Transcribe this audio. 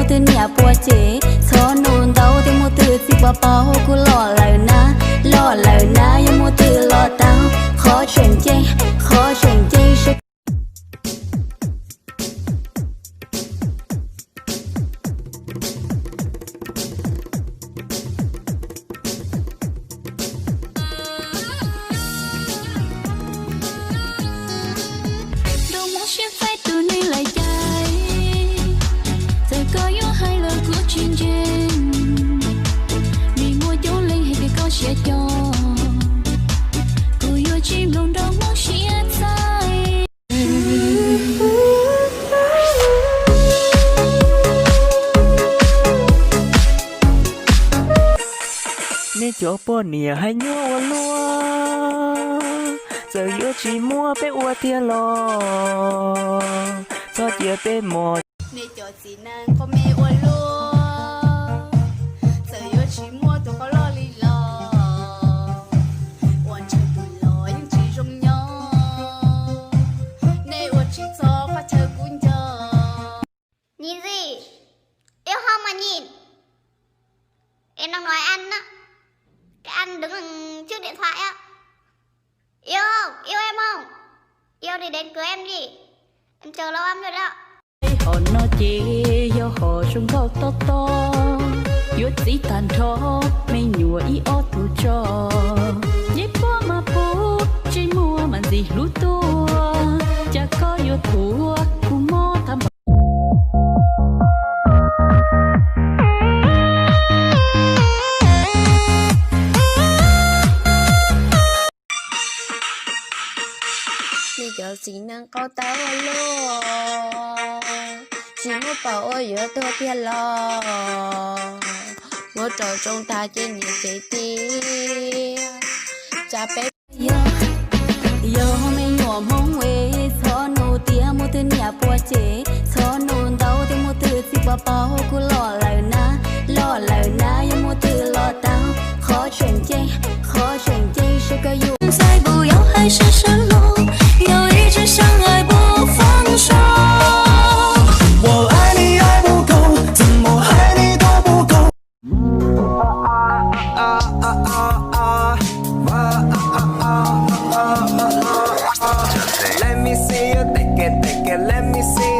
từ nhà bùa chế cho nôn đau thì mua từ xịt bao bao cô lo lời na yêu mua từ lo tao khó chuyển chơi sẽ nên chỗ bò nìa hay nhua lúa giờ yếu chỉ mua bé ua thiên lo cho chia bé mò nên chỗ chỉ năng có mẹ ua lúa giờ yếu chỉ mua tụi có lo li lo quan trọng tụi lo nhưng chỉ rong nhau nên ua chỉ cho phát chơi cũng cho nhìn gì yêu không mà nhìn em đang nói ăn á. Cái anh đứng trước điện thoại á. Yêu không? Yêu em không? Yêu thì đến cưới em đi. Em chờ lâu lắm rồi đó. Họ nó chỉ do họ trung khâu to to yếu chỉ tàn thó mấy nhùa ý ó tu cho nhếp bó mà bố chỉ mua mà gì lú tua chả có yếu thua cú mò thăm giờ chỉ năng có tao lo chỉ muốn bảo ơi giờ tôi biết lo muốn trò trong ta trên những cái tia cha bé yo mấy nhổm hông quê cho nô tia mua từ nhà bùa chế cho nôn đau thì mua từ xịt bao bao cô lo lời na yêu mua từ lo tao khó chuyển chơi sẽ có yêu再不要海市蜃楼，要一直相爱不放手。我爱你爱不够，怎么爱你都不够。Let me see you take it, let me see